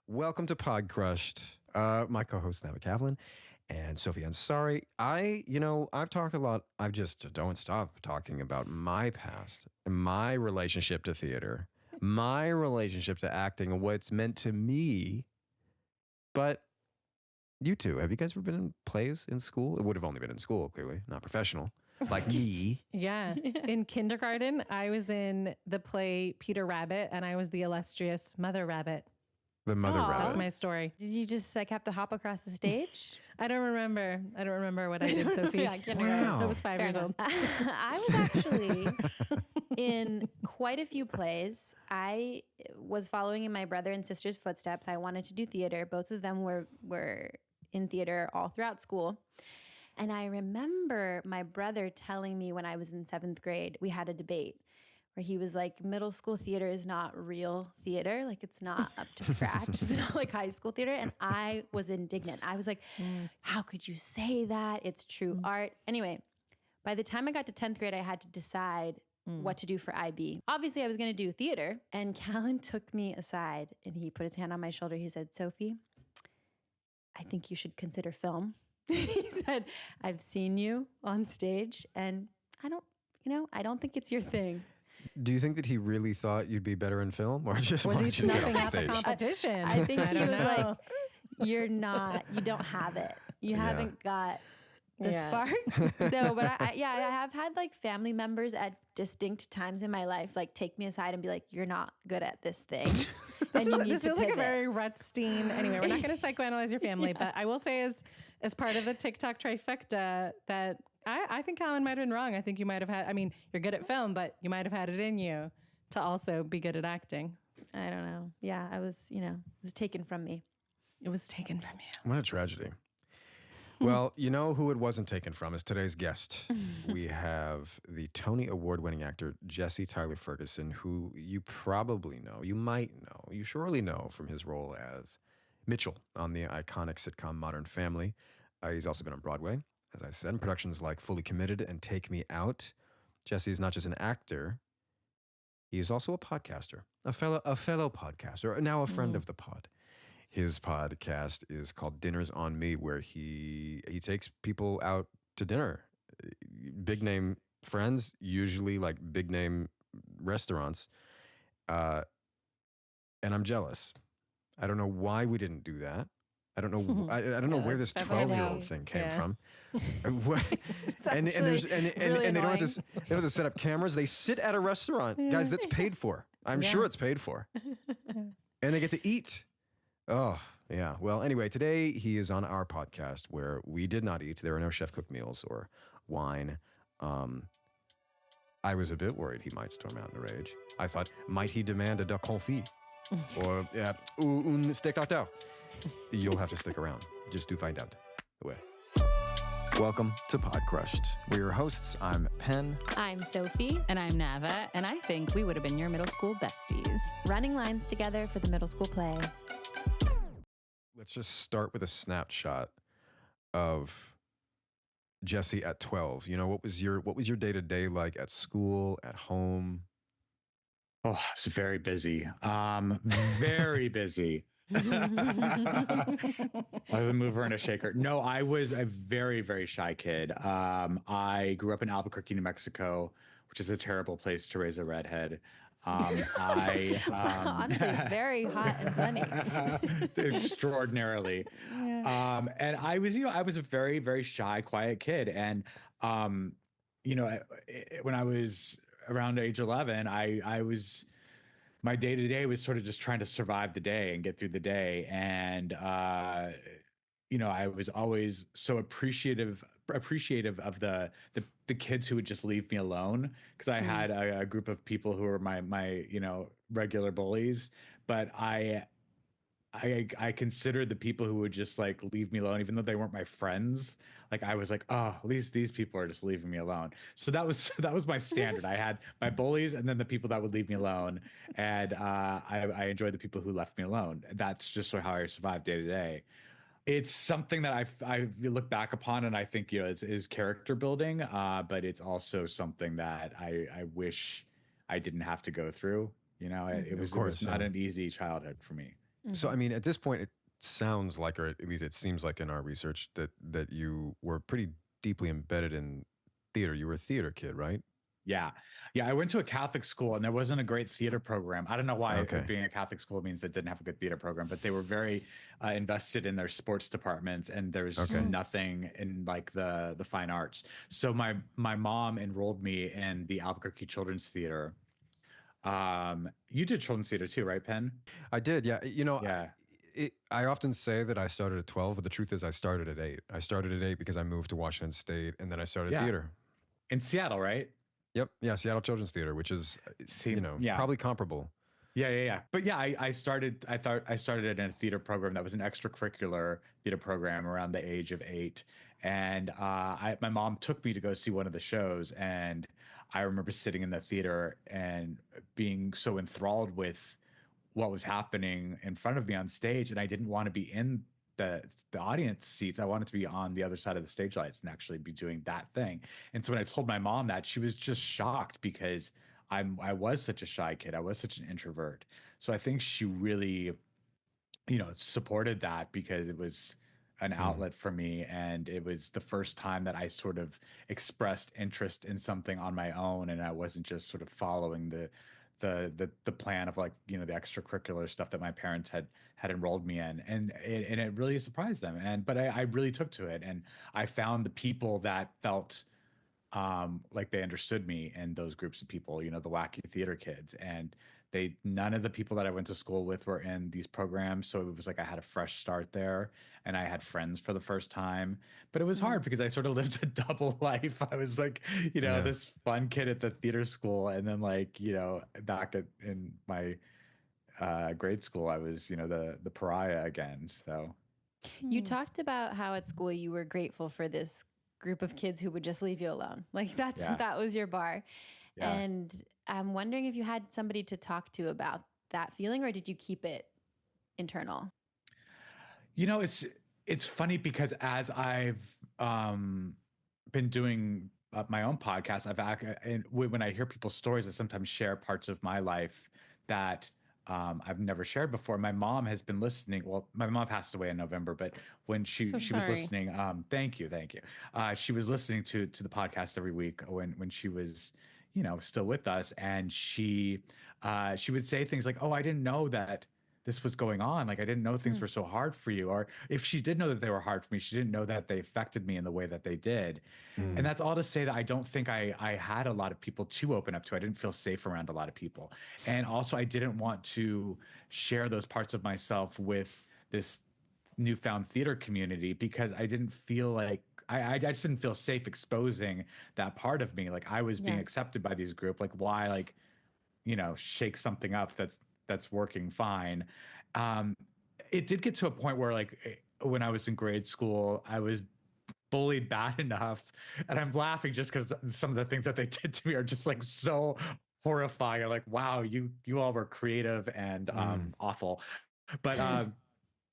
Welcome to Podcrushed. My co-host Nava Kaplan and Sophie and Sorry. I've talked a lot. I just don't stop talking about my past, my relationship to theater, my relationship to acting, and what it's meant to me. But you two, have you guys ever been in plays in school? It would have only been in school, clearly, not professional. Like me. Yeah. In kindergarten, I was in the play Peter Rabbit, and I was the illustrious Mother Rabbit. The Mother Rabbit. That's my story. Did you just have to hop across the stage? I don't remember what I did, Sophie. Yeah, Wow. I was 5 years old. I was actually in quite a few plays. I was following in my brother and sister's footsteps. I wanted to do theater. Both of them were in theater all throughout school. And I remember my brother telling me when I was in 7th grade, we had a debate where he was like, middle school theater is not real theater. Like, it's not up to scratch. It's not like high school theater. And I was indignant. I was like, how could you say that? It's true art. Anyway, by the time I got to 10th grade, I had to decide what to do for IB. Obviously, I was going to do theater. And Callan took me aside and he put his hand on my shoulder. He said, Sophie, I think you should consider film. He said, I've seen you on stage and I don't think it's your thing. Do you think that he really thought you'd be better in film, or just Was he wanted you to get snuffing off out the stage? competition? I think he don't was know. like, you don't have it. You Yeah. haven't got the Yeah. spark. No, but I have had like family members at distinct times in my life, like take me aside and be like, you're not good at this thing. This feels like a very Rutstein. Anyway, we're not going to psychoanalyze your family, but I will say as part of the Tik Tok trifecta that I think Callan might have been wrong. I think you might have had, you're good at film, but you might have had it in you to also be good at acting. I don't know. Yeah, it was taken from me. It was taken from you. What a tragedy. Well, you know who it wasn't taken from is today's guest. We have the Tony Award-winning actor, Jesse Tyler Ferguson, who you probably know, you might know, you surely know from his role as Mitchell on the iconic sitcom Modern Family. He's also been on Broadway, as I said, in productions like Fully Committed and Take Me Out. Jesse is not just an actor, he is also a podcaster, a fellow podcaster, now a friend of the pod. His podcast is called Dinners on Me, where he takes people out to dinner. Big name friends, usually like big name restaurants. And I'm jealous. I don't know why we didn't do that. I don't know. I don't know where this 12-year-old thing came from. and they don't have to set up cameras. They sit at a restaurant, guys. That's paid for. I'm sure it's paid for, and they get to eat. Oh, yeah. Well, anyway, today he is on our podcast where we did not eat. There are no chef-cooked meals or wine. I was a bit worried he might storm out in a rage. I thought, might he demand a duck confit? Or un steak tartare? You'll have to stick around. Just do find out. Welcome to Podcrushed. We're your hosts. I'm Penn. I'm Sophie. And I'm Nava, and I think we would have been your middle school besties. Running lines together for the middle school play. Let's just start with a snapshot of Jesse at 12. You know, what was your day-to-day like at school, at home? Oh, it's very busy. Very busy. I was a mover and a shaker. No, I was a very, very shy kid. I grew up in Albuquerque, New Mexico, which is a terrible place to raise a redhead. Honestly, very hot and sunny. Extraordinarily. Yeah. And I was a very, very shy, quiet kid. And, when I was around age 11, my day-to-day was sort of just trying to survive the day and get through the day. And, I was always so appreciative of the kids who would just leave me alone, because I had a group of people who were my regular bullies, but I considered the people who would just like leave me alone, even though they weren't my friends. Like I was like, oh, at least these people are just leaving me alone. So that was my standard. I had my bullies and then the people that would leave me alone. And I enjoyed the people who left me alone. That's just how I survived day to day. It's something that I look back upon and I think, is character building, but it's also something that I wish I didn't have to go through. It was not an easy childhood for me. So, I mean, at this point, it sounds like, or at least it seems like in our research, that you were pretty deeply embedded in theater. You were a theater kid, right? Yeah. Yeah. I went to a Catholic school and there wasn't a great theater program. I don't know why Okay. being a Catholic school means it didn't have a good theater program, but they were very invested in their sports departments, and there's Okay. nothing in like the fine arts. So my mom enrolled me in the Albuquerque Children's Theater. You did children's theater too, right, Penn? I did, yeah. You know, Yeah. I often say that I started at 12, but the truth is I started at 8. I started at 8 because I moved to Washington State, and then I started Yeah. theater. In Seattle, right? Yep. Yeah, Seattle Children's Theater, which is, Yeah. probably comparable. Yeah. But yeah, I started in a theater program that was an extracurricular theater program around the age of 8. And my mom took me to go see one of the shows. And I remember sitting in the theater and being so enthralled with what was happening in front of me on stage. And I didn't want to be in the audience seats. I wanted to be on the other side of the stage lights and actually be doing that thing. And so when I told my mom that, she was just shocked because I was such a shy kid. I was such an introvert. So I think she really, supported that because it was an outlet for me. And it was the first time that I sort of expressed interest in something on my own. And I wasn't just sort of following the plan of like, the extracurricular stuff that my parents had enrolled me in. And it really surprised them. But I really took to it. And I found the people that felt like they understood me and those groups of people, the wacky theater kids. And none of the people that I went to school with were in these programs. So it was like I had a fresh start there and I had friends for the first time. But it was hard because I sort of lived a double life. I was like, this fun kid at the theater school. And then like, back in my grade school, I was, the pariah again. So You talked about how at school you were grateful for this group of kids who would just leave you alone. Like that was your bar. Yeah. And I'm wondering if you had somebody to talk to about that feeling, or did you keep it internal? It's funny because as I've been doing my own podcast, and when I hear people's stories, I sometimes share parts of my life that I've never shared before. My mom has been listening. Well, my mom passed away in November, but when she was listening, thank you. She was listening to the podcast every week when she was, still with us. And she would say things like, "Oh, I didn't know that this was going on. Like, I didn't know things were so hard for you." Or if she did know that they were hard for me, she didn't know that they affected me in the way that they did. And that's all to say that I don't think I had a lot of people to open up to. I didn't feel safe around a lot of people. And also I didn't want to share those parts of myself with this newfound theater community because I didn't feel like I just didn't feel safe exposing that part of me. Like I was being accepted by these group. Like why, like, shake something up that's working fine. It did get to a point where like when I was in grade school, I was bullied bad enough, and I'm laughing just because some of the things that they did to me are just like so horrifying. Like, wow, you all were creative and awful. But I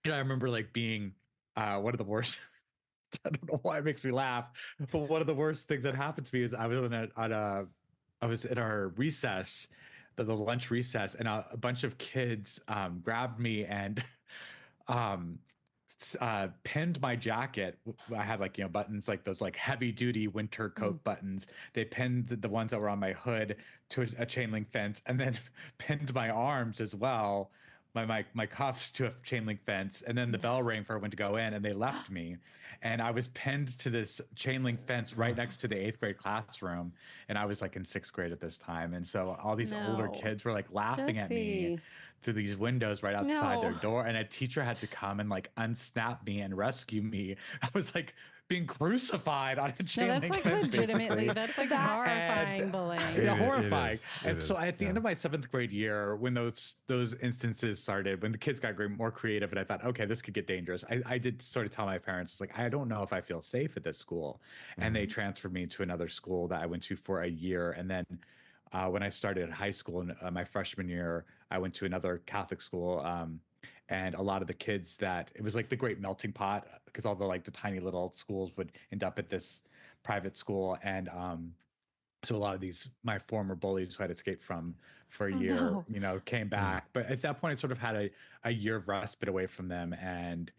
remember like being one of the worst. I don't know why it makes me laugh, but one of the worst things that happened to me is I was in our recess, the lunch recess, and a bunch of kids grabbed me and pinned my jacket. I had like, buttons, like those like heavy duty winter coat buttons. They pinned the ones that were on my hood to a chain link fence, and then pinned my arms as well, my cuffs to a chain link fence. And then the bell rang for everyone to go in, and they left me. And I was pinned to this chain link fence right next to the 8th grade classroom. And I was like in 6th grade at this time. And so all these older kids were like laughing at me through these windows right outside their door. And a teacher had to come and like unsnap me and rescue me. I was like being crucified on a chain link like fence, legitimately, basically. that's like horrifying bullying. Yeah, horrifying. It So is, at the end of my 7th grade year, when those instances started, when the kids got more creative, and I thought, okay, this could get dangerous, I did sort of tell my parents, I was like, I don't know if I feel safe at this school. And they transferred me to another school that I went to for a year. And then when I started high school in my freshman year, I went to another Catholic school. And a lot of the kids it was like the great melting pot, because all the like the tiny little schools would end up at this private school. And So a lot of these, my former bullies who had escaped from for a Oh, year, no. you know, came back. But at that point, I sort of had a year of respite away from them. And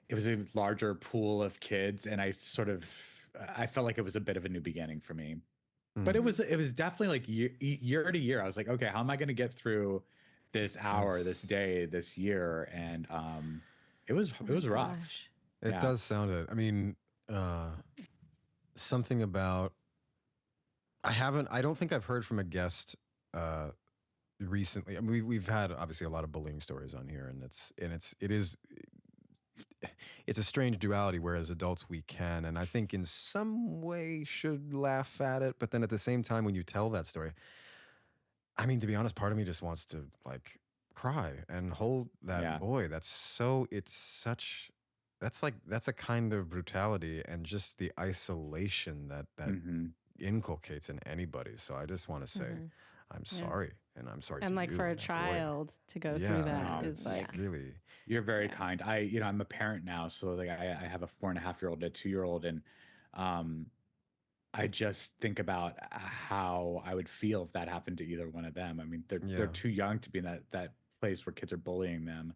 it was a larger pool of kids. And I felt like it was a bit of a new beginning for me. But it was definitely like year to year. I was like, okay, how am I going to get through this hour, this day, this year? And it was rough. Gosh. It does sound it. I mean, something about I don't think I've heard from a guest recently. I mean, we've had obviously a lot of bullying stories on here, and it's a strange duality where as adults we can, and I think in some way should laugh at it, but then at the same time when you tell that story, I mean, to be honest, part of me just wants to like cry and hold that boy. That's a kind of brutality and just the isolation that inculcates in anybody. So I just want to say I'm sorry, and I'm sorry. And to like you for a and that boy. child to go through that is like really. You're very kind. I'm a parent now, so like I have a 4.5-year-old, a 2-year-old, and I just think about how I would feel if that happened to either one of them. I mean, they're too young to be in that place where kids are bullying them.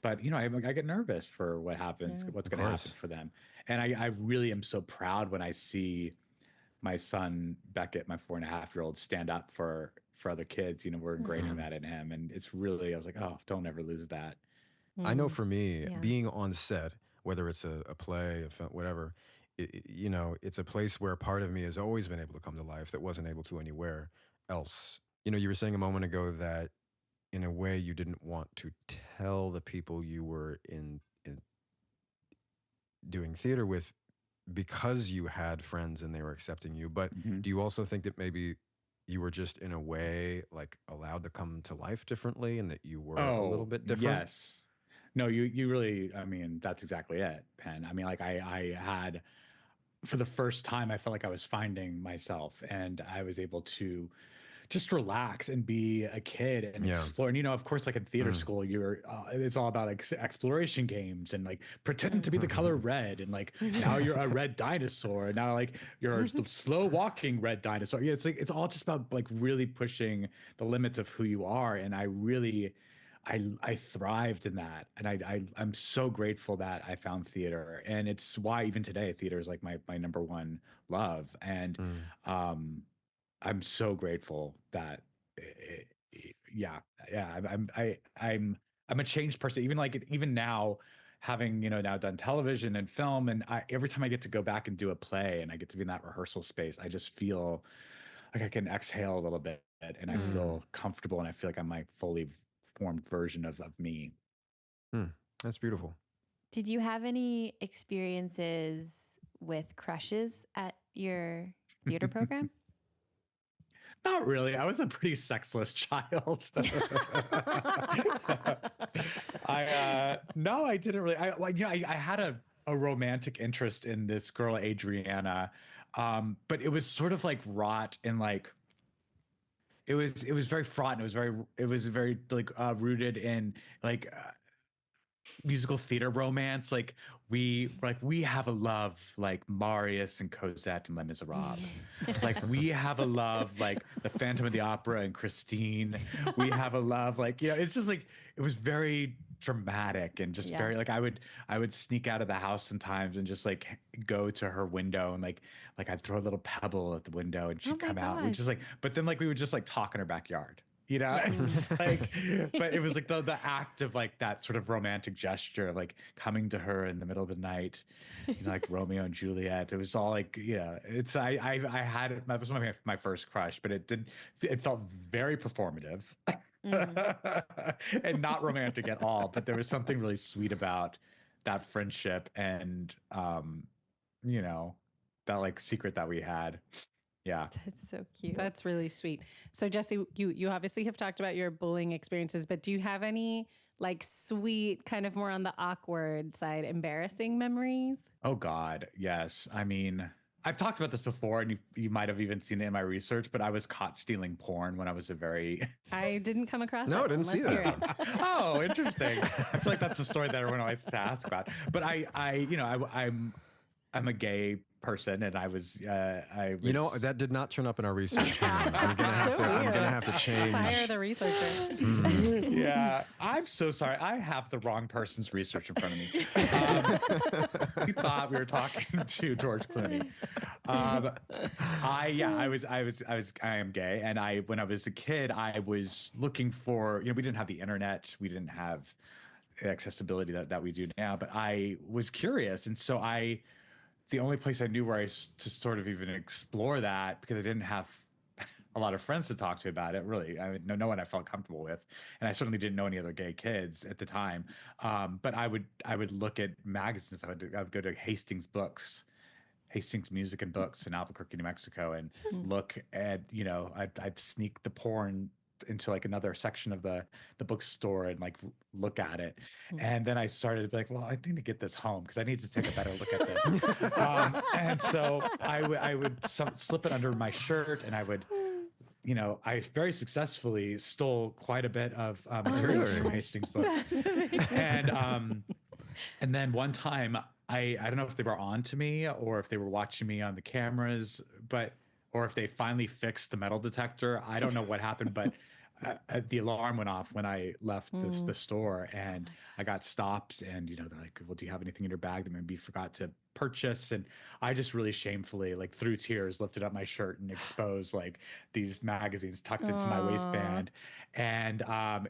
But you know, I get nervous for what happens, what's going to happen for them. And I really am so proud when I see my son Beckett, my 4.5-year-old, stand up for other kids. You know, we're ingraining that in him, and it's really, I was like, oh, don't ever lose that. I know for me, being on set, whether it's a play, a film, whatever, you know, it's a place where part of me has always been able to come to life that wasn't able to anywhere else. You know, you were saying a moment ago that in a way you didn't want to tell the people you were in doing theater with because you had friends and they were accepting you. But do you also think that maybe you were just in a way like allowed to come to life differently and that you were a little bit different? Yes. No, you really, I mean, that's exactly it, Penn. I mean, like I had, for the first time, I felt like I was finding myself and I was able to just relax and be a kid and explore. And, you know, of course, like in theater school, it's all about like exploration games and like pretend to be the color red. And like, now you're a red dinosaur. And now like you're a slow walking red dinosaur. Yeah, it's like, it's all just about like really pushing the limits of who you are. And I thrived in that. And I'm so grateful that I found theater. And it's why even today, theater is like my number one love. And, I'm so grateful that, I'm a changed person. Even now, having now done television and film, and every time I get to go back and do a play, and I get to be in that rehearsal space, I just feel like I can exhale a little bit, and I feel comfortable, and I feel like I'm my fully formed version of me. That's beautiful. Did you have any experiences with crushes at your theater program? Not really. I was a pretty sexless child. No, I didn't really. I had a romantic interest in this girl, Adriana, but it was sort of like wrought in like. It was very fraught, and it was very like rooted in like musical theater romance. Like we have a love like Marius and Cosette and Les Miserables. Like we have a love like the Phantom of the Opera and Christine. We have a love like, it's just like, it was very dramatic and just very like, I would sneak out of the house sometimes and just like go to her window and like I'd throw a little pebble at the window and she'd come out. We just like, but then like we would just like talk in her backyard. And it's like, but it was like the act of like that sort of romantic gesture of like coming to her in the middle of the night, like Romeo and Juliet. It was all like, it's, I had, that was my first crush, but it felt very performative and not romantic at all. But there was something really sweet about that friendship and, that like secret that we had. Yeah. That's so cute. That's really sweet. So Jesse, you obviously have talked about your bullying experiences, but do you have any like sweet, kind of more on the awkward side, embarrassing memories? Oh God, yes. I mean, I've talked about this before, and you might have even seen it in my research, but I was caught stealing porn when I was I didn't come across No, I didn't see that. Oh, interesting. I feel like that's the story that everyone always to ask about. But I'm a gay person, and I was You know, that did not turn up in our research. Hang on. I'm gonna have to change. Fire the researcher. Yeah, I'm so sorry. I have the wrong person's research in front of me. We thought we were talking to George Clooney. I am gay, and when I was a kid, I was looking for, we didn't have the internet, we didn't have the accessibility that we do now, but I was curious, and so the only place I knew to sort of even explore that, because I didn't have a lot of friends to talk to about it, really. I mean, no one I felt comfortable with, and I certainly didn't know any other gay kids at the time. But I would look at magazines. I would go to Hastings Music and Books in Albuquerque, New Mexico, and look at, I'd sneak the porn into like another section of the bookstore and like look at it. And then I started to be like, well, I need to get this home because I need to take a better look at this. And so I would slip it under my shirt, and I would, I very successfully stole quite a bit of material from Hastings books. And then one time, I don't know if they were on to me or if they were watching me on the cameras, or if they finally fixed the metal detector. I don't know what happened, but the alarm went off when I left the store, and I got stopped, and they're like, well, do you have anything in your bag that maybe you forgot to purchase? And I just really shamefully, like through tears, lifted up my shirt and exposed like these magazines tucked into my waistband. And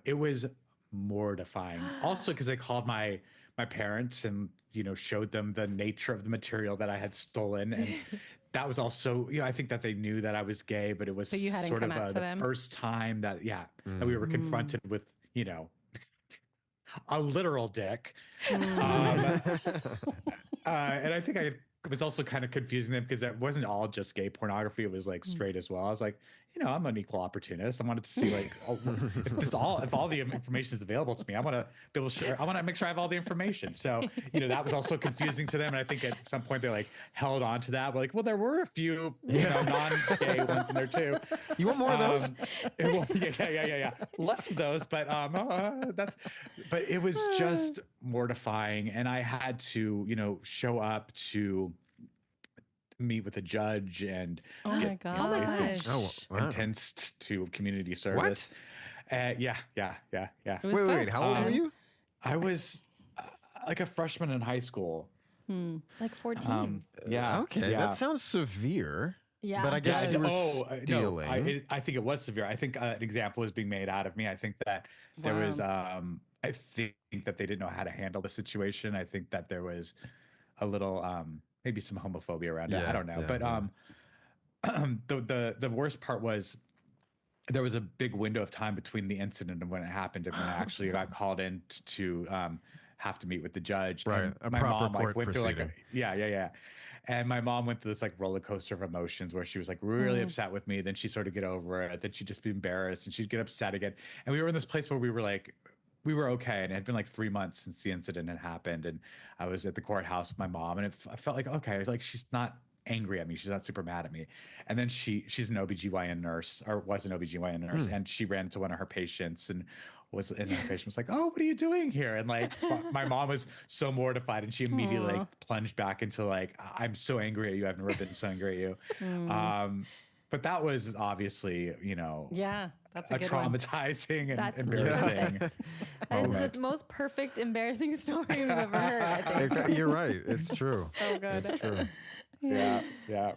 it was mortifying. Also, because I called my parents and showed them the nature of the material that I had stolen, and that was also, I think that they knew that I was gay, but it was you hadn't sort come of out to the them? first time that we were confronted with a literal dick. And I think I was also kind of confusing them because it wasn't all just gay pornography. It was like straight as well. I was like, I'm an equal opportunist. I wanted to see like, if all the information is available to me, I want to be able to share. I want to make sure I have all the information. So, that was also confusing to them. And I think at some point they like held on to that. We're like, well, there were a few, non-gay ones in there too. You want more of those? Yeah. Less of those, but but it was just mortifying. And I had to, show up to meet with a judge and intense to community service. What? Yeah. Wait, how old were you? I was like a freshman in high school. Like 14. Yeah. Okay, that sounds severe. Yeah. But I guess you were stealing. No, I think it was severe. I think an example was being made out of me. I think that there was, I think that they didn't know how to handle the situation. I think that there was a little, maybe some homophobia around it. I don't know. But the worst part was there was a big window of time between the incident and when it happened and when I actually got called in to have to meet with the judge. Right. And A proper court went through proceeding. Yeah. And my mom went through this like roller coaster of emotions where she was like really upset with me. Then she sort of get over it. Then she'd just be embarrassed and she'd get upset again. And we were in this place where we were okay. And it had been like 3 months since the incident had happened. And I was at the courthouse with my mom, and I felt like, okay, like she's not angry at me. She's not super mad at me. And then she's an OBGYN nurse, or was an OBGYN nurse. And she ran to one of her patients and her patient was like, oh, what are you doing here? And like, my mom was so mortified, and she immediately like plunged back into like, I'm so angry at you. I've never been so angry at you. But that was obviously, that's a good traumatizing and That's embarrassing. That is the most perfect embarrassing story we've ever heard, I think. You're right. It's true. So good. It's true. Yeah.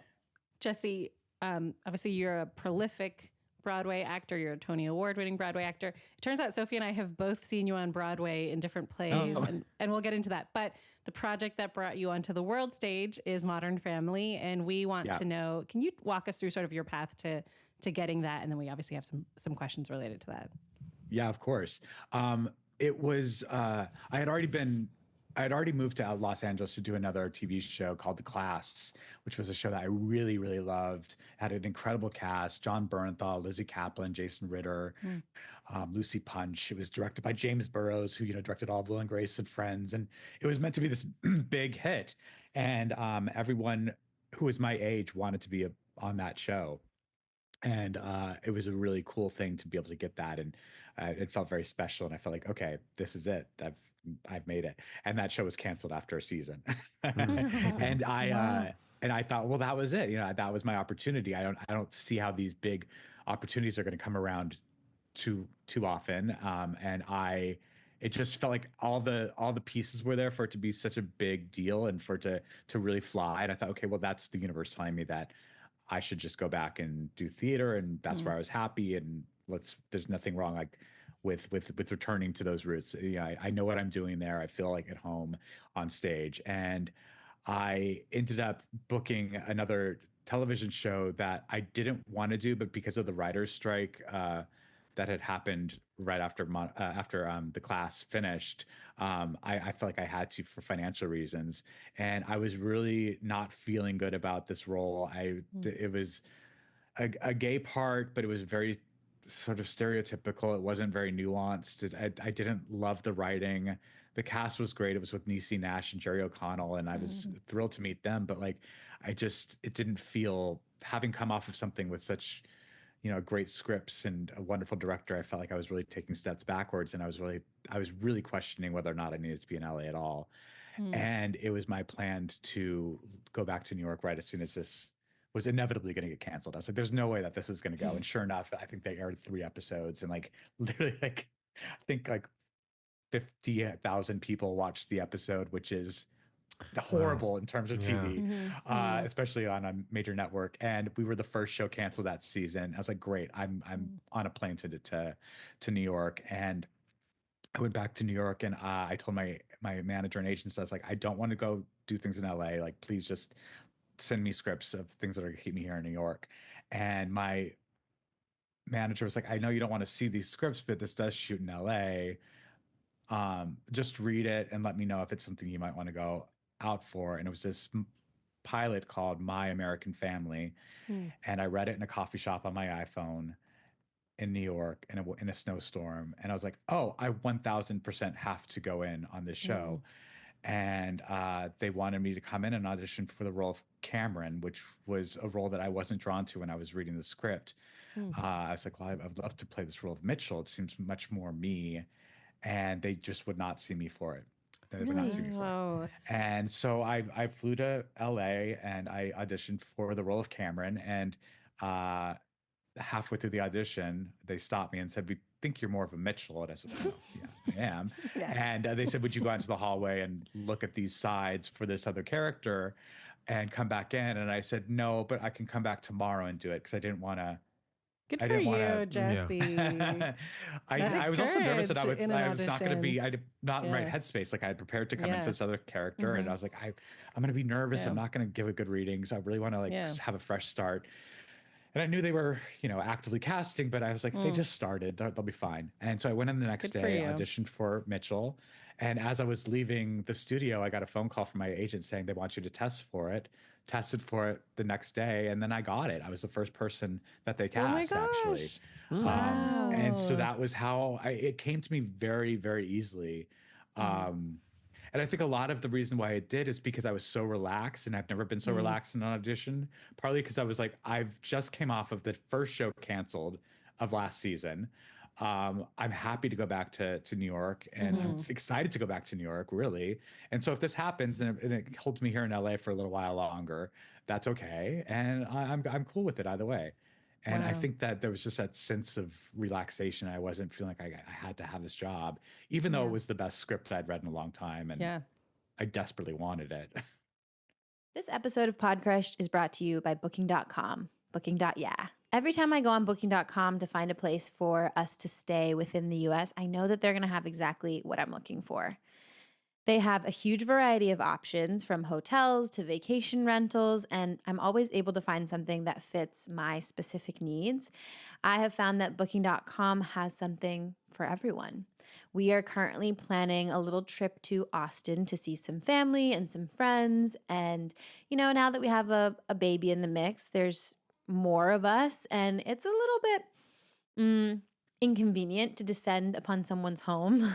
Jesse, obviously you're a prolific Broadway actor. You're a Tony Award-winning Broadway actor. It turns out Sophie and I have both seen you on Broadway in different plays, and we'll get into that. But the project that brought you onto the world stage is Modern Family, and we want to know, can you walk us through sort of your path to getting that? And then we obviously have some questions related to that. Yeah, of course. It was, I had already moved to Los Angeles to do another TV show called The Class, which was a show that I really, really loved. Had an incredible cast: John Bernthal, Lizzie Kaplan, Jason Ritter, Lucy Punch. It was directed by James Burrows, who directed all of Will and Grace and Friends, and it was meant to be this big hit. And everyone who was my age wanted to be on that show, and it was a really cool thing to be able to get that, and it felt very special. And I felt like, okay, this is it. I've made it. And that show was canceled after a season. And and I thought, well, that was it. That was my opportunity. I don't see how these big opportunities are going to come around too often. It just felt like all the pieces were there for it to be such a big deal and for it to really fly. And I thought, okay, well, that's the universe telling me that I should just go back and do theater, and that's where I was happy. And there's nothing wrong like with returning to those roots. I know what I'm doing there. I feel like at home on stage, and I ended up booking another television show that I didn't want to do, but because of the writer's strike that had happened right after the class finished, I felt like I had to for financial reasons, and I was really not feeling good about this role. It was a gay part, but it was very sort of stereotypical. It wasn't very nuanced. I didn't love the writing. The cast was great. It was with Niecy Nash and Jerry O'Connell, and I was thrilled to meet them. But like, it didn't feel, having come off of something with such, great scripts and a wonderful director, I felt like I was really taking steps backwards, and I was really questioning whether or not I needed to be in LA at all. And it was my plan to go back to New York right as soon as this was inevitably going to get canceled. I was like, there's no way that this is going to go. And sure enough, I think they aired 3 episodes, and like literally like, I think like 50,000 people watched the episode, which is horrible in terms of TV, especially on a major network. And we were the first show canceled that season. I was like, great, I'm on a plane to New York. And I went back to New York, and I told my manager and agents, I was like, I don't want to go do things in LA. Like, please just send me scripts of things that are going to keep me here in New York. And my manager was like, I know you don't want to see these scripts, but this does shoot in LA. Just read it and let me know if it's something you might want to go out for. And it was this pilot called My American Family. And I read it in a coffee shop on my iPhone in New York in a snowstorm. And I was like, oh, I 1000% have to go in on this show. And they wanted me to come in and audition for the role of Cameron, which was a role that I wasn't drawn to when I was reading the script. I was like, well, I'd love to play this role of Mitchell. It seems much more me. And they just would not see me for it. They would not see me for it. And so I flew to LA and I auditioned for the role of Cameron. And halfway through the audition, they stopped me and said, we think you're more of a Mitchell. And I said, oh, yes, I am. And they said, would you go out into the hallway and look at these sides for this other character and come back in? And I said, no, but I can come back tomorrow and do it, because I didn't want to. Good for you, Jesse. I was also nervous that I was not going to be, not in the right headspace. Like, I had prepared to come in for this other character, and I was like, I'm going to be nervous. I'm not going to give a good reading. So I really want to have a fresh start. And I knew they were, actively casting, but I was like, they just started. They'll be fine. And so I went in the next day, auditioned for Mitchell. And as I was leaving the studio, I got a phone call from my agent saying they want you to test for it. Tested for it the next day, and then I got it. I was the first person that they cast, actually. Wow. And so that was how it came to me very, very easily. And I think a lot of the reason why it did is because I was so relaxed, and I've never been so relaxed in an audition, partly because I was like, I've just came off of the first show canceled of last season. I'm happy to go back to New York, and I'm excited to go back to New York, really. And so if this happens and it holds me here in LA for a little while longer, that's okay. And I'm cool with it either way. And I think that there was just that sense of relaxation. I wasn't feeling like I had to have this job, even though it was the best script I'd read in a long time. And I desperately wanted it. This episode of Podcrushed is brought to you by Booking.com. Booking.yeah. Every time I go on Booking.com to find a place for us to stay within the US, I know that they're going to have exactly what I'm looking for. They have a huge variety of options, from hotels to vacation rentals, and I'm always able to find something that fits my specific needs. I have found that Booking.com has something for everyone. We are currently planning a little trip to Austin to see some family and some friends. And, now that we have a baby in the mix, there's more of us, and it's a little bit inconvenient to descend upon someone's home.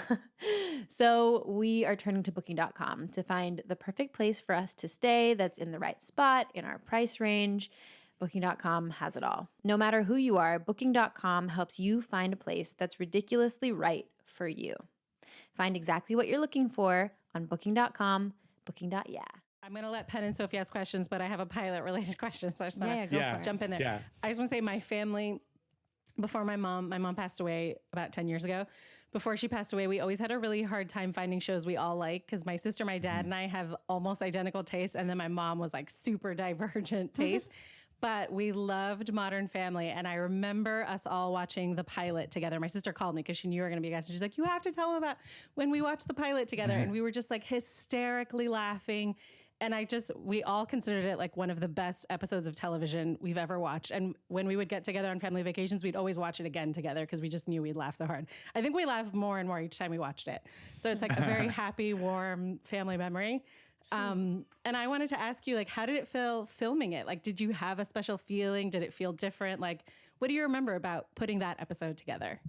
So we are turning to Booking.com to find the perfect place for us to stay that's in the right spot, in our price range. Booking.com has it all. No matter who you are, Booking.com helps you find a place that's ridiculously right for you. Find exactly what you're looking for on Booking.com, Booking.yeah. I'm going to let Penn and Sophie ask questions, but I have a pilot related question. So I just want to jump in there. Yeah. I just want to say my family, before my mom passed away about 10 years ago. Before she passed away, we always had a really hard time finding shows we all like because my sister, my dad, and I have almost identical tastes. And then my mom was like super divergent taste. But we loved Modern Family. And I remember us all watching the pilot together. My sister called me because she knew you were going to be a guest. And she's like, you have to tell them about when we watched the pilot together. And we were just like hysterically laughing. And we all considered it like one of the best episodes of television we've ever watched. And when we would get together on family vacations, we'd always watch it again together because we just knew we'd laugh so hard. I think we laughed more and more each time we watched it. So it's like a very happy, warm family memory. And I wanted to ask you, like, how did it feel filming it? Like, did you have a special feeling? Did it feel different? Like, what do you remember about putting that episode together?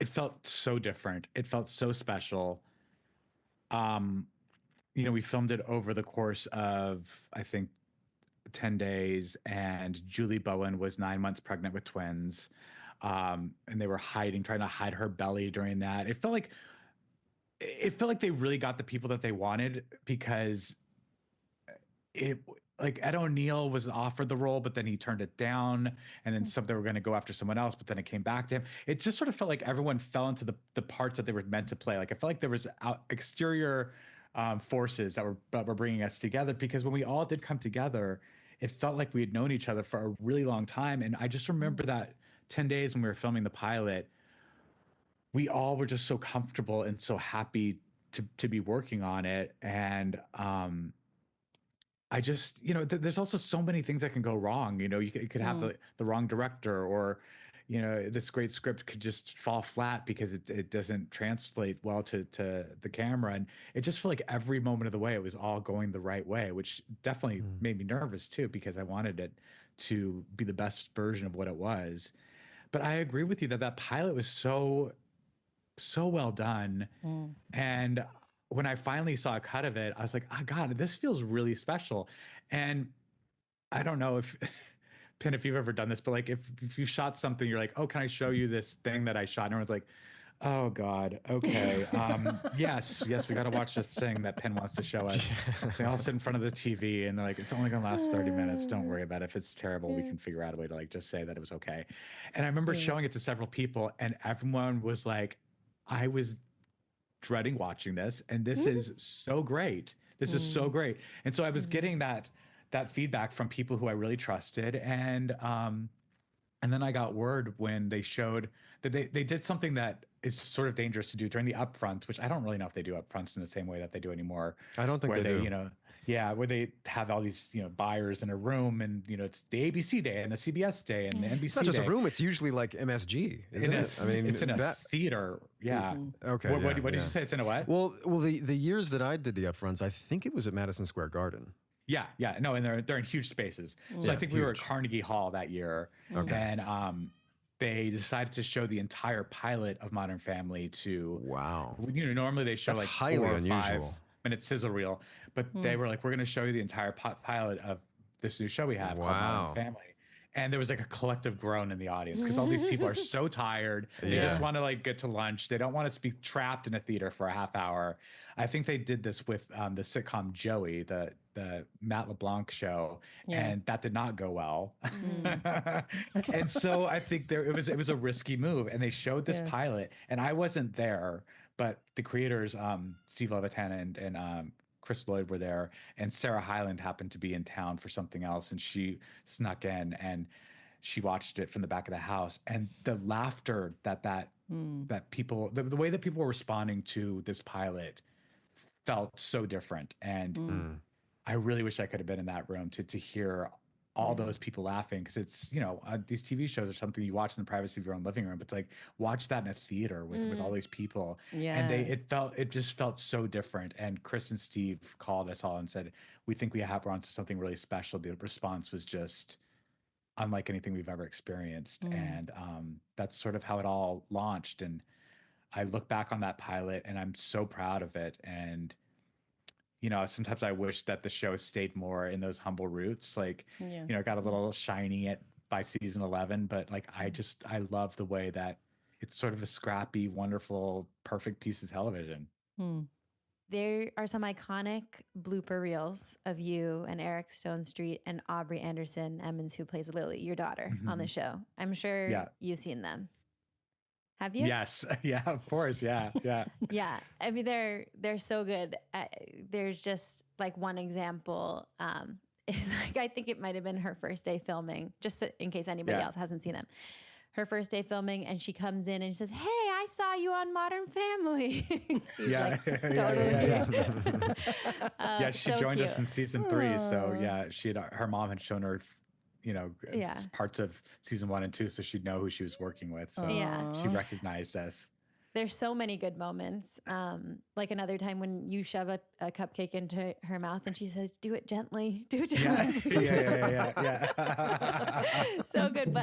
It felt so different. It felt so special. We filmed it over the course of, I think, 10 days, and Julie Bowen was 9 months pregnant with twins. And they were trying to hide her belly during that. It felt like they really got the people that they wanted because Ed O'Neill was offered the role, but then he turned it down, and then they were going to go after someone else, but then it came back to him. It just sort of felt like everyone fell into the parts that they were meant to play. Like, I felt like there was exterior forces that were bringing us together, because when we all did come together, it felt like we had known each other for a really long time. And I just remember that 10 days when we were filming the pilot, we all were just so comfortable and so happy to be working on it. And I just, there's also so many things that can go wrong. You could have the wrong director, or this great script could just fall flat because it doesn't translate well to the camera. And it just felt like every moment of the way it was all going the right way, which definitely made me nervous too, because I wanted it to be the best version of what it was. But I agree with you that pilot was so well done. And when I finally saw a cut of it, I was like, oh God, this feels really special. And I don't know if Penn, if you've ever done this, but like if you shot something, you're like, oh, can I show you this thing that I shot? And everyone's like, oh God, okay. Yes, we got to watch this thing that Penn wants to show us. They all sit in front of the TV and they're like, it's only gonna last 30 minutes. Don't worry about it. If it's terrible, we can figure out a way to like just say that it was okay. And I remember showing it to several people, and everyone was like, I was dreading watching this, and this is so great. This is so great. And so I was getting that feedback from people who I really trusted. And then I got word when they showed that they did something that is sort of dangerous to do during the upfronts, which I don't really know if they do upfronts in the same way that they do anymore. I don't think they do. Where they have all these, buyers in a room, and, it's the ABC day and the CBS day and the NBC It's not just day. a room, it's usually like MSG, isn't it? I mean, it's in a theater. Yeah. Okay. What did you say? It's in a what? Well, the years that I did the upfronts, I think it was at Madison Square Garden. Yeah. No, and they're in huge spaces. So I think we were at Carnegie Hall that year. Okay. And they decided to show the entire pilot of Modern Family to. Wow. Normally they show That's like highly 4 or unusual. 5-minute sizzle reel, but they were like, we're going to show you the entire pilot of this new show we have called Modern Family. And there was like a collective groan in the audience because all these people are so tired. They just want to like get to lunch. They don't want to be trapped in a theater for a half hour. I think they did this with the sitcom Joey, the Matt LeBlanc show, and that did not go well. And so I think it was a risky move. And they showed this pilot, and I wasn't there, but the creators, Steve Levitan and Chris Lloyd were there, and Sarah Hyland happened to be in town for something else, and she snuck in and she watched it from the back of the house. And the laughter that people, the way that people were responding to this pilot felt so different. And I really wish I could have been in that room to hear all those people laughing, because it's, these TV shows are something you watch in the privacy of your own living room, but to like watch that in a theater with all these people. And it just felt so different. And Chris and Steve called us all and said, we think we're onto something really special. The response was just unlike anything we've ever experienced. And that's sort of how it all launched. And I look back on that pilot and I'm so proud of it. And sometimes I wish that the show stayed more in those humble roots. Like, it got a little shiny by season 11, but like, I love the way that it's sort of a scrappy, wonderful, perfect piece of television. there are some iconic blooper reels of you and Eric Stone Street and Aubrey Anderson Emmons, who plays Lily, your daughter, on the show. I'm sure you've seen them. Have you? Yes. Yeah, of course. Yeah. Yeah. Yeah. I mean, they're so good. There's just like one example. Is like, I think it might have been her first day filming, just in case anybody else hasn't seen them. Her first day filming, and she comes in and she says, "Hey, I saw you on Modern Family." She's like, totally. Yeah, she so joined cute. us in season 3. So yeah, her mom had shown her, parts of season 1 and 2, so she'd know who she was working with. So she recognized us. There's so many good moments. Like another time when you shove a cupcake into her mouth and she says, "Do it gently, do it gently." Yeah. So good. But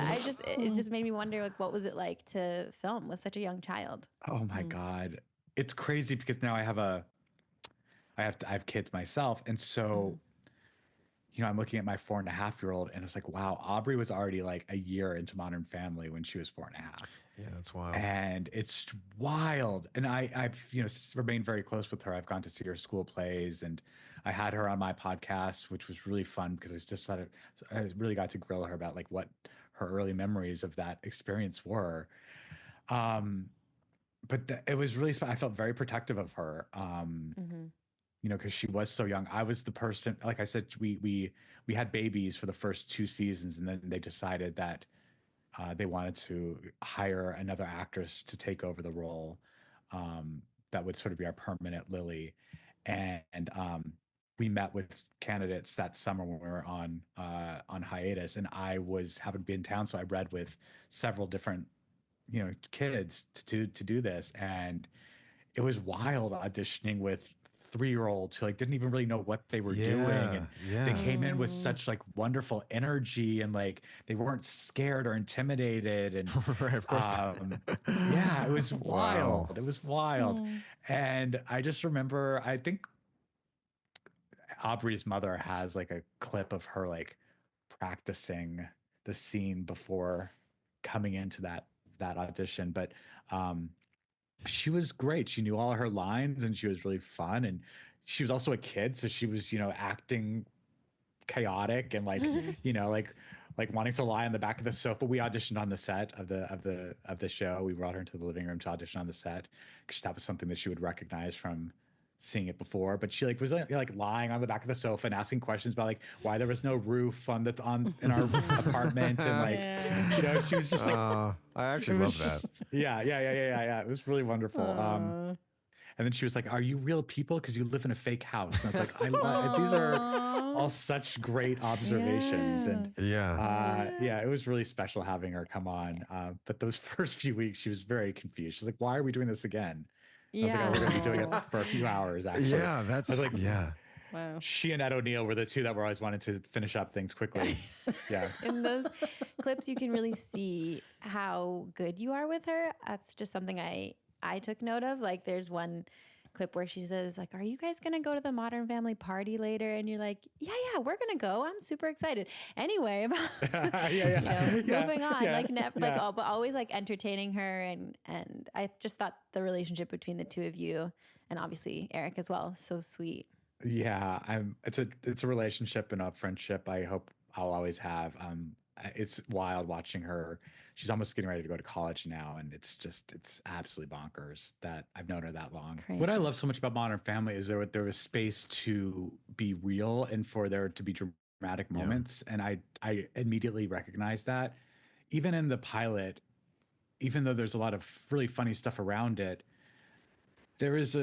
it just made me wonder, like, what was it like to film with such a young child? Oh my God. It's crazy because now I have kids myself. And so, I'm looking at my 4.5-year-old and it's like, wow, Aubrey was already like a year into Modern Family when she was 4.5. Yeah, that's wild. And it's wild. And I've remained very close with her. I've gone to see her school plays, and I had her on my podcast, which was really fun because I really got to grill her about like what her early memories of that experience were. But it was really I felt very protective of her. Because she was so young. I was the person, like I said, we had babies for the first 2 seasons, and then they decided that they wanted to hire another actress to take over the role that would sort of be our permanent Lily. And we met with candidates that summer when we were on hiatus, and I happened to be in town, so I read with several different kids to do this, and it was wild auditioning with 3-year-olds who like didn't even really know what they were doing, and they came in with such like wonderful energy, and like they weren't scared or intimidated, and right, of course. Yeah, it was wild. It was wild. And I just remember, I think Aubrey's mother has like a clip of her like practicing the scene before coming into that audition, but she was great. She knew all her lines, and she was really fun. And she was also a kid, so she was, acting chaotic and like, like wanting to lie on the back of the sofa. We auditioned on the set of the show. We brought her into the living room to audition on the set because that was something that she would recognize from seeing it before. But she like was like lying on the back of the sofa and asking questions about like why there was no roof in our apartment, and like she was just like, I actually love that. Yeah. It was really wonderful. And then she was like, "Are you real people? Because you live in a fake house." And I was like, "I love these are all such great observations." And it was really special having her come on. But those first few weeks, she was very confused. She's like, "Why are we doing this again?" I was like, "Oh, we're going to be doing it for a few hours, actually." Yeah, that's like, Wow. She and Ed O'Neill were the two that were always wanting to finish up things quickly. Yeah. In those clips, you can really see how good you are with her. That's just something I took note of. Like, there's one clip where she says, like, "Are you guys going to go to the Modern Family party later?" And you're like, yeah, we're going to go. I'm super excited. Anyway, moving on, but always like entertaining her. And I just thought the relationship between the two of you, and obviously Eric as well, so sweet. Yeah, it's a relationship and a friendship I hope I'll always have. It's wild watching her. She's almost getting ready to go to college now, and it's absolutely bonkers that I've known her that long. Crazy. What I love so much about Modern Family is there was space to be real and for there to be dramatic moments, and I immediately recognized that. Even in the pilot, even though there's a lot of really funny stuff around it, there is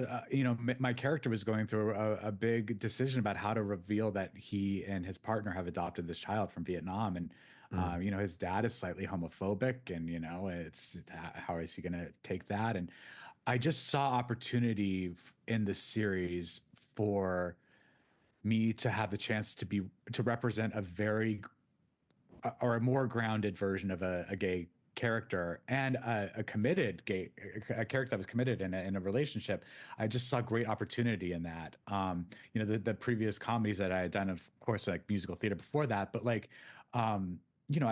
my character was going through a big decision about how to reveal that he and his partner have adopted this child from Vietnam. And, his dad is slightly homophobic, and, it's how is he going to take that? And I just saw opportunity in the series for me to have the chance to represent a more grounded version of a gay character, and a character that was committed in a relationship. I just saw great opportunity in that. The previous comedies that I had done, of course, like musical theater before that, but like, I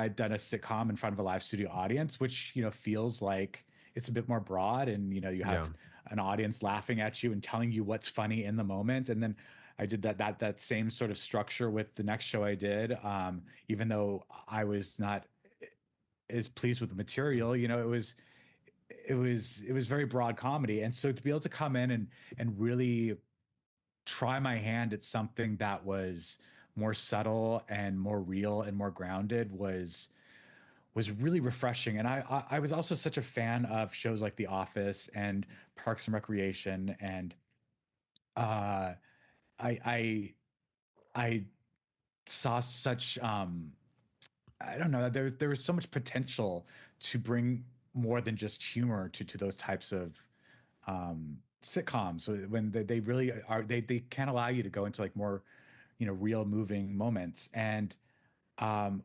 had done a sitcom in front of a live studio audience, which, feels like it's a bit more broad, and, you have an audience laughing at you and telling you what's funny in the moment. And then I did that same sort of structure with the next show I did. Even though I was not as pleased with the material, you know, it was very broad comedy. And so to be able to come in and really try my hand at something that was more subtle and more real and more grounded was really refreshing. And I was also such a fan of shows like The Office and Parks and Recreation, and I saw such I don't know, there was so much potential to bring more than just humor to those types of sitcoms. So when they really are, they can allow you to go into like more, you know, real moving moments. And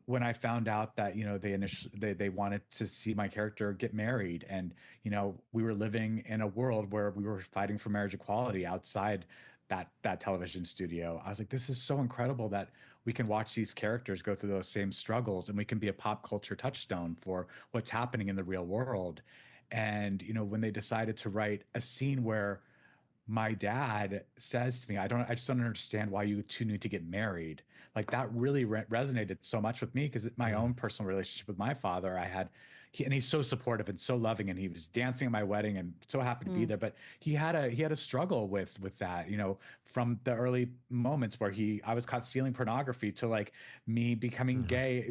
when I found out that, you know, they wanted to see my character get married, and, you know, we were living in a world where we were fighting for marriage equality outside that television studio, I was like, this is so incredible that we can watch these characters go through those same struggles, and we can be a pop culture touchstone for what's happening in the real world. And, you know, when they decided to write a scene where my dad says to me, I just don't understand why you two need to get married. Like, that really resonated so much with me, because my own personal relationship with my father, and he's so supportive and so loving, and he was dancing at my wedding and so happy to be there. But he had a struggle with that, you know, from the early moments where I was caught stealing pornography, to like me becoming gay,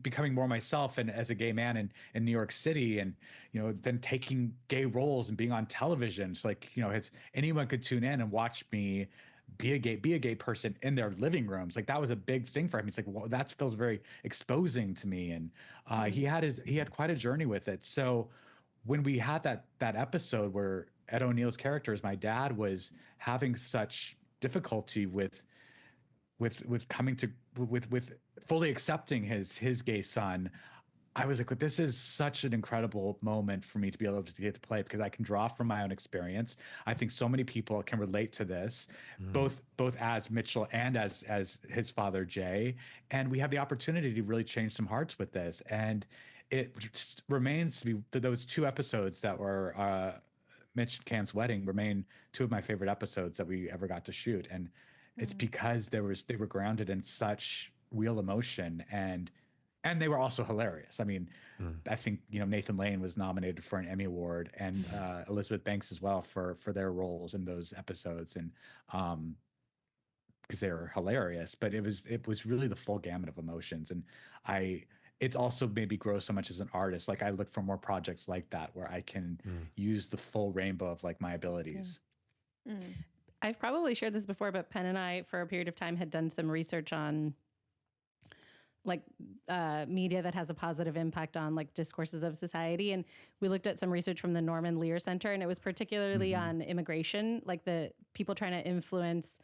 becoming more myself, and as a gay man in New York City, and, you know, then taking gay roles and being on television. So, like, you know, anyone could tune in and watch me be a gay person in their living rooms. Like, that was a big thing for him. He's like, well, that feels very exposing to me. And he had quite a journey with it. So when we had that episode where Ed O'Neill's character, as my dad, was having such difficulty with coming to with fully accepting his gay son, I was like, this is such an incredible moment for me to be able to get to play, because I can draw from my own experience. I think so many people can relate to this, both as Mitchell and as his father, Jay. And we have the opportunity to really change some hearts with this. And it just remains to be, those two episodes that were Mitch and Cam's wedding remain two of my favorite episodes that we ever got to shoot. And it's because they were grounded in such real emotion, and they were also hilarious. I mean, I think, you know, Nathan Lane was nominated for an Emmy Award, and Elizabeth Banks as well for their roles in those episodes, and because they were hilarious. But it was really the full gamut of emotions, and it's also made me grow so much as an artist. Like, I look for more projects like that where I can use the full rainbow of like my abilities. I've probably shared this before, but Penn and I, for a period of time, had done some research on like media that has a positive impact on like discourses of society. And we looked at some research from the Norman Lear Center, and it was particularly on immigration, like the people trying to influence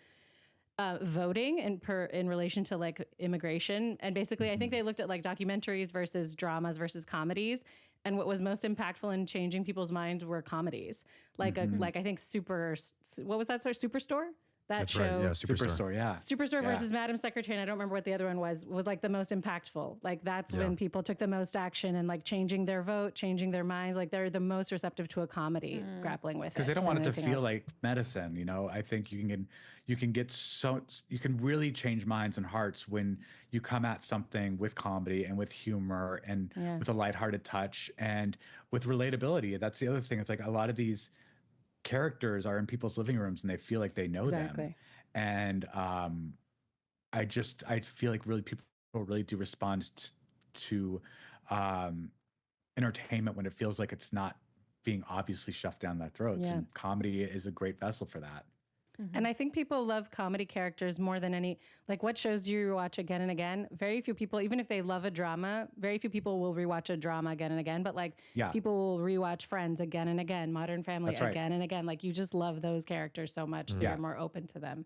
voting in relation to like immigration. And basically, I think they looked at like documentaries versus dramas versus comedies. And what was most impactful in changing people's minds were comedies. Like like I think what was that, sort of Superstore? That's show, right. Yeah, Superstore, yeah. Superstore versus Madam Secretary, and I don't remember what the other one was like the most impactful. Like, that's when people took the most action and like changing their vote, changing their minds. Like, they're the most receptive to a comedy grappling with it. Because they don't want it to feel like medicine, you know? I think you can really change minds and hearts when you come at something with comedy and with humor and with a lighthearted touch and with relatability. That's the other thing. It's like a lot of these characters are in people's living rooms and they feel like they know them. And I feel like really people really do respond to entertainment when it feels like it's not being obviously shoved down their throats. And comedy is a great vessel for that. And I think people love comedy characters more than any, like, what shows do you rewatch again and again? Very few people, even if they love a drama, very few people will rewatch a drama again and again. But like, people will rewatch Friends again and again, Modern Family again and again. Like, you just love those characters so much, so you're more open to them.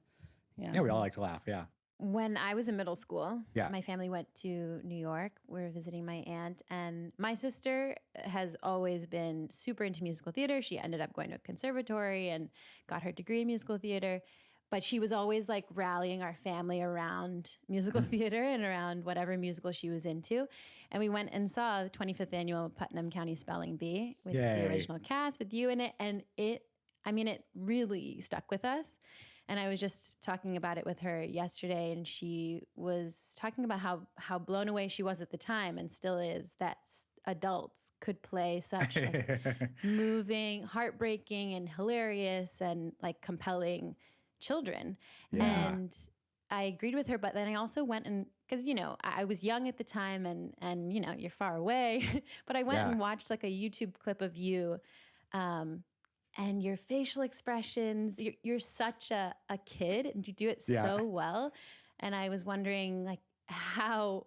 Yeah, we all like to laugh. Yeah. When I was in middle school, my family went to New York. We were visiting my aunt, and my sister has always been super into musical theater. She ended up going to a conservatory and got her degree in musical theater. but she was always like rallying our family around musical theater and around whatever musical she was into. And we went and saw the 25th annual Putnam County Spelling Bee with the original cast, with you in it. And it really stuck with us. And I was just talking about it with her yesterday, and she was talking about how blown away she was at the time, and still is, that adults could play such like moving, heartbreaking, and hilarious and like compelling children. Yeah. And I agreed with her, but then I also went and, because, you know, I was young at the time and you know, you're far away, but I went and watched like a YouTube clip of you, and your facial expressions. You're such a kid, and you do it so well. And I was wondering, like, how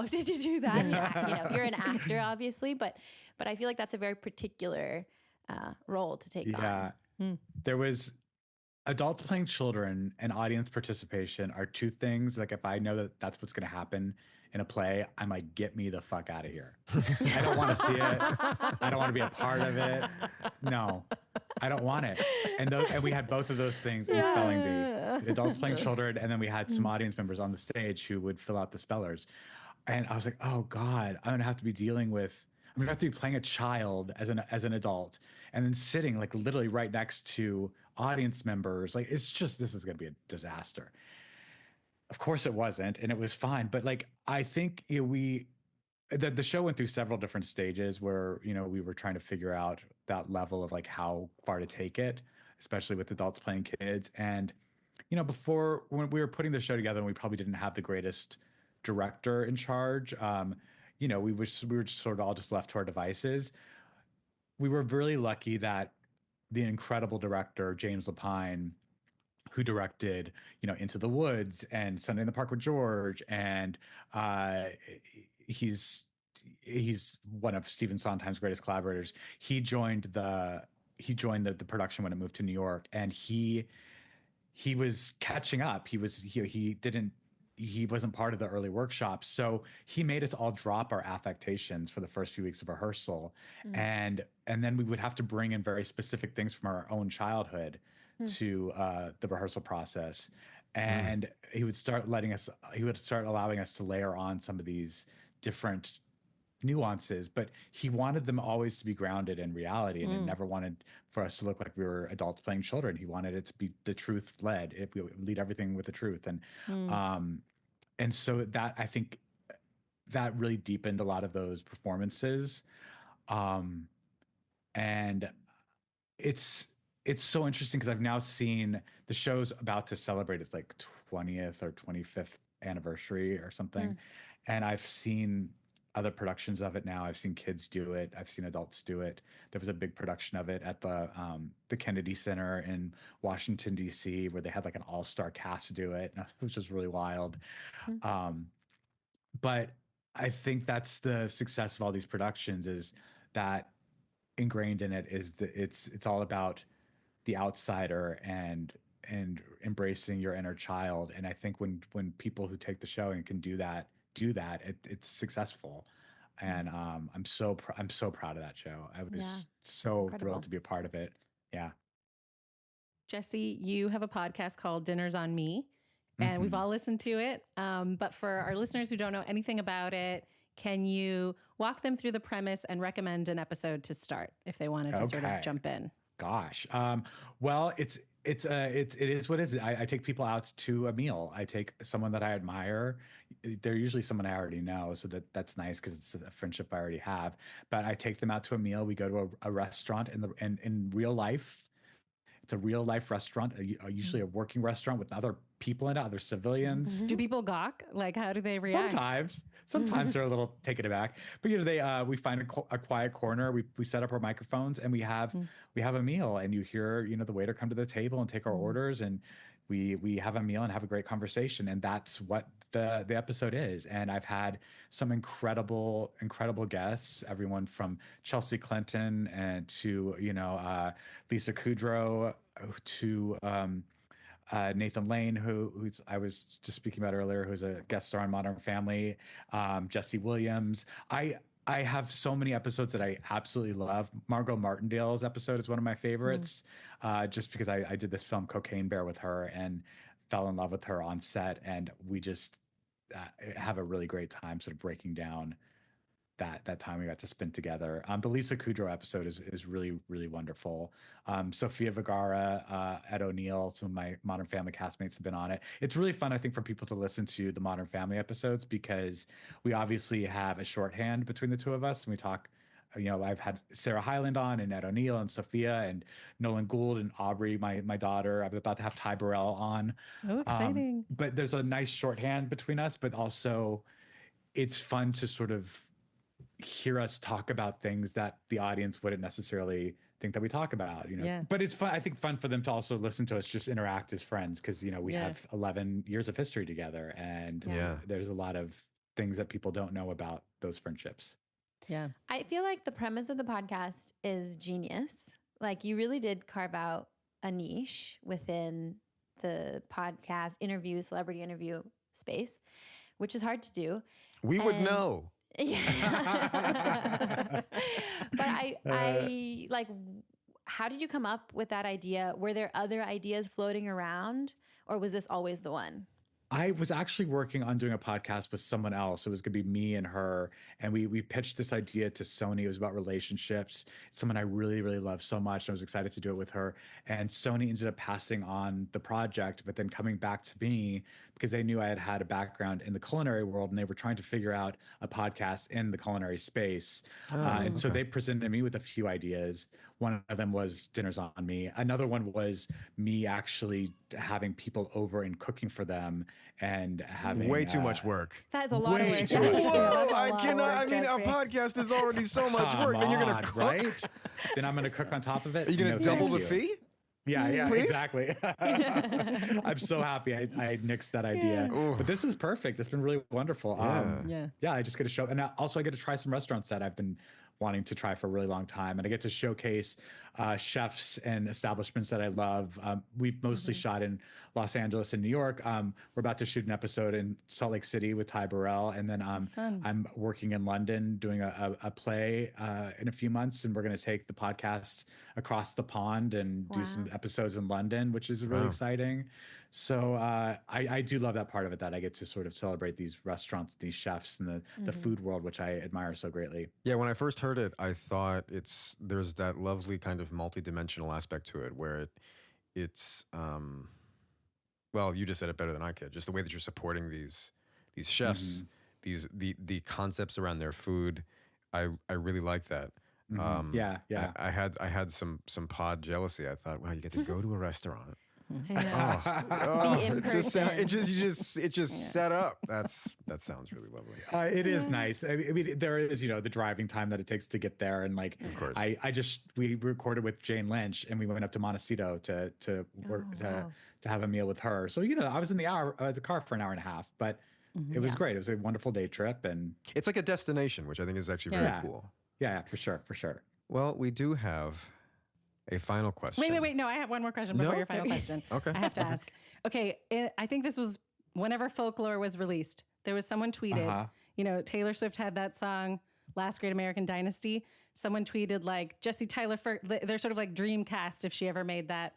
did you do that? You know, you're an actor, obviously, but I feel like that's a very particular role to take on. There was adults playing children, and audience participation are two things. Like, if I know that that's what's going to happen in a play, I'm like, get me the fuck out of here. I don't want to see it. I don't want to be a part of it. No, I don't want it. And we had both of those things in Spelling Bee. Adults playing children, and then we had some audience members on the stage who would fill out the spellers. And I was like, oh God, I'm gonna have to be playing a child as an adult, and then sitting like literally right next to audience members. Like, this is gonna be a disaster. Of course it wasn't, and it was fine. But like, I think the show went through several different stages where, you know, we were trying to figure out that level of like how far to take it, especially with adults playing kids. And, you know, before, when we were putting the show together, and we probably didn't have the greatest director in charge, you know, we were just sort of all just left to our devices. We were really lucky that the incredible director, James Lapine, who directed, you know, Into the Woods and Sunday in the Park with George, and he's one of Stephen Sondheim's greatest collaborators. He joined the production when it moved to New York, and he was catching up. He wasn't part of the early workshops, so he made us all drop our affectations for the first few weeks of rehearsal, and then we would have to bring in very specific things from our own childhood to the rehearsal process. And he would start allowing us to layer on some of these different nuances, but he wanted them always to be grounded in reality, and it never wanted for us to look like we were adults playing children. He wanted it to be the truth led. If we lead everything with the truth, and so that, I think, that really deepened a lot of those performances, and it's so interesting because I've now seen the show's about to celebrate its like 20th or 25th anniversary or something, and I've seen other productions of it now. I've seen kids do it. I've seen adults do it. There was a big production of it at the Kennedy Center in Washington, D.C., where they had like an all-star cast do it, which was really wild. But I think that's the success of all these productions, is that ingrained in it is that it's all about the outsider and embracing your inner child. And I think when people who take the show and can do that, it's successful. And I'm so proud of that show. I was so thrilled to be a part of it. Yeah. Jesse, you have a podcast called Dinners on Me, and we've all listened to it. But for our listeners who don't know anything about it, can you walk them through the premise and recommend an episode to start if they wanted to sort of jump in? Gosh. Well, it is what it is. I take people out to a meal. I take someone that I admire. They're usually someone I already know, so that's nice because it's a friendship I already have. But I take them out to a meal. We go to a restaurant in real life. It's a real life restaurant, usually a working restaurant with other people in it, other civilians. Do people gawk? Like, how do they react? Sometimes they're a little taken aback. But you know, we find a quiet corner. We set up our microphones, and we have a meal. And you hear, you know, the waiter come to the table and take our orders, and we have a meal and have a great conversation. And that's what the episode is. And I've had some incredible guests, everyone from Chelsea Clinton and to, you know, Lisa Kudrow, to Nathan Lane, who's I was just speaking about earlier, who's a guest star on Modern Family, Jesse Williams. I have so many episodes that I absolutely love. Margot Martindale's episode is one of my favorites, just because I did this film Cocaine Bear with her and fell in love with her on set, and we just have a really great time sort of breaking down that time we got to spend together. The Lisa Kudrow episode is really, really wonderful. Sofia Vergara, Ed O'Neill, some of my Modern Family castmates have been on it. It's really fun, I think, for people to listen to the Modern Family episodes because we obviously have a shorthand between the two of us, and we talk. I've had Sarah Hyland on, and Ed O'Neill, and Sophia, and Nolan Gould, and Aubrey, my daughter. I'm about to have Ty Burrell on. Oh, exciting! But there's a nice shorthand between us, but also it's fun to sort of hear us talk about things that the audience wouldn't necessarily think that we talk about, but it's fun. I think fun for them to also listen to us just interact as friends. Cause we have 11 years of history together, and there's a lot of things that people don't know about those friendships. Yeah. I feel like the premise of the podcast is genius. Like you really did carve out a niche within the podcast celebrity interview space, which is hard to do. We would know. Yeah. But I like, how did you come up with that idea? Were there other ideas floating around, or was this always the one? I was actually working on doing a podcast with someone else. It was going to be me and her. And we pitched this idea to Sony. It was about relationships. It's someone I really, really love so much. I was excited to do it with her. And Sony ended up passing on the project, but then coming back to me because they knew I had a background in the culinary world, and they were trying to figure out a podcast in the culinary space. So they presented me with a few ideas. One of them was Dinners on Me. Another one was me actually having people over and cooking for them and having way too much work. That is a lot of work. Whoa, I cannot. I mean, our podcast is already so much work. Then you're gonna cook, right? Then I'm gonna cook on top of it. Are you gonna double the fee? Yeah, Please? Exactly. I'm so happy I nixed that idea. But this is perfect. It's been really wonderful. Yeah, I just get to show, and also I get to try some restaurants that I've been wanting to try for a really long time, and I get to showcase chefs and establishments that I love. We've mostly shot in Los Angeles and New York. We're about to shoot an episode in Salt Lake City with Ty Burrell, and then I'm working in London doing a play in a few months, and we're going to take the podcast across the pond and do some episodes in London, which is really exciting. So I do love that part of it, that I get to sort of celebrate these restaurants, these chefs, and the food world, which I admire so greatly. Yeah, when I first heard it, I thought there's that lovely kind of multidimensional aspect to it where it's well, you just said it better than I could. Just the way that you're supporting these chefs, the concepts around their food. I really like that. Yeah. I had some pod jealousy. I thought, well, you get to go to a restaurant. Be it just set up. That sounds really lovely. It is nice. I mean, there is, the driving time that it takes to get there, and like, of course, we recorded with Jane Lynch, and we went up to Montecito to work to have a meal with her. So I was in the car for an hour and a half, but it was great. It was a wonderful day trip, and it's like a destination, which I think is actually very cool. Yeah, for sure. Well, we do have a final question. Wait. No, I have one more question before your final question. Okay. I have to ask. Okay, I think this was whenever Folklore was released. There was someone tweeted, Taylor Swift had that song, Last Great American Dynasty. Someone tweeted like Jesse Tyler, they're sort of like dream cast if she ever made that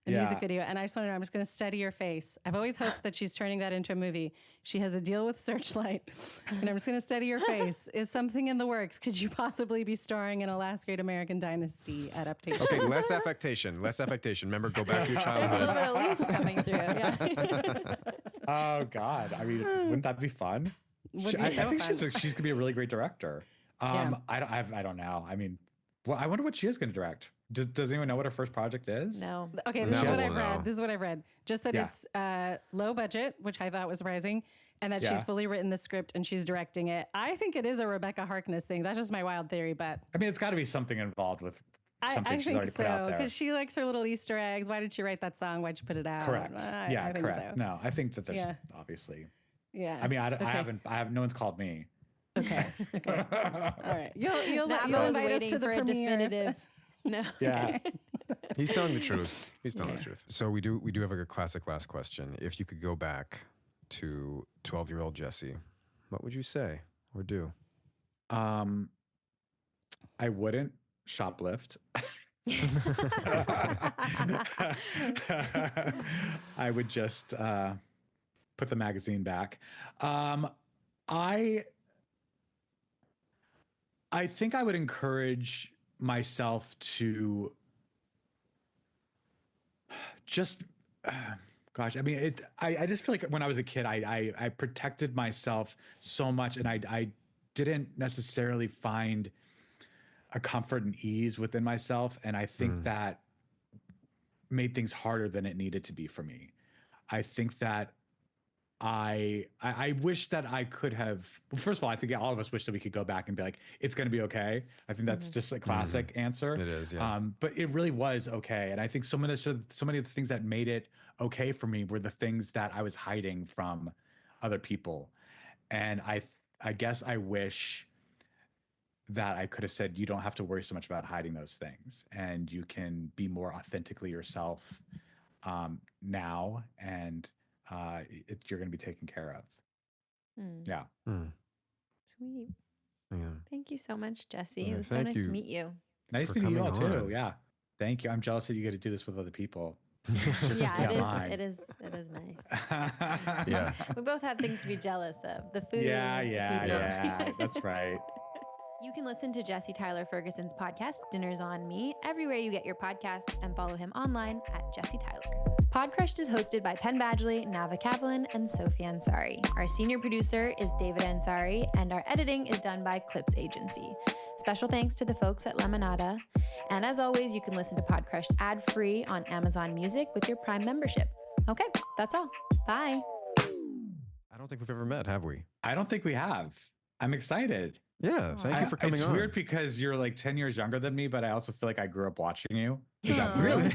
music video. And I just want to know, I'm just going to study your face. I've always hoped that she's turning that into a movie. She has a deal with Searchlight, and I'm just going to study your face. Is something in the works? Could you possibly be starring in a Last Great American Dynasty adaptation? Okay, less affectation. Remember, go back to your childhood. There's a little bit of leaf coming through. Yeah. Oh God, I mean, wouldn't that be fun? I think she's going to be a really great director. I don't know. I mean, well, I wonder what she is going to direct. Does anyone know what her first project is? No. Okay, this is what I've read. Just that it's low budget, which I thought was rising, and that she's fully written the script and she's directing it. I think it is a Rebecca Harkness thing. That's just my wild theory, but I mean, it's got to be something involved with something she's already put out there. Because she likes her little Easter eggs. Why did she write that song? Why'd she put it out? Correct. I think correct. So. No, I think that there's obviously. Yeah. I mean, I have. No one's called me. Okay. All right. You'll invite us to the for a definitive. No. Yeah. He's telling the truth. The truth. So we do have a classic last question. If you could go back to 12-year-old Jesse, what would you say or do? I wouldn't shoplift. I would just put the magazine back. I think I would encourage myself to just, gosh, I mean, I just feel like when I was a kid, I protected myself so much, and I didn't necessarily find a comfort and ease within myself. And I think that made things harder than it needed to be for me. I think that I wish that I could have, well, first of all, I think all of us wish that we could go back and be like, it's going to be okay. I think that's just a classic answer. It is, yeah. But it really was okay. And I think so many of the things that made it okay for me were the things that I was hiding from other people. And I guess I wish that I could have said, you don't have to worry so much about hiding those things, and you can be more authentically yourself now, and you're going to be taken care of. Yeah. Sweet. Yeah. Thank you so much, Jesse. Yeah, It was so nice to meet you. Nice for meeting you all coming too. on. Yeah. Thank you. I'm jealous that you get to do this with other people. Yeah, it is nice. Yeah. We both have things to be jealous of. The food. Yeah. That's right. You can listen to Jesse Tyler Ferguson's podcast, Dinner's on Me, everywhere you get your podcasts, and follow him online at Jesse Tyler. Podcrushed is hosted by Penn Badgley, Nava Kavalin, and Sophie Ansari. Our senior producer is David Ansari, and our editing is done by Clips Agency. Special thanks to the folks at Lemonada. And as always, you can listen to Podcrushed ad-free on Amazon Music with your Prime membership. Okay, that's all. Bye. I don't think we've ever met, have we? I don't think we have. I'm excited. Yeah. Thank you for coming on. It's weird because you're like 10 years younger than me, but I also feel like I grew up watching you. Is that Really?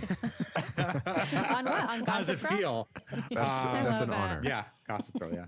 On what? On Gossip How does it Girl? feel? That's an that. honor. Yeah. Gossip Girl. Yeah.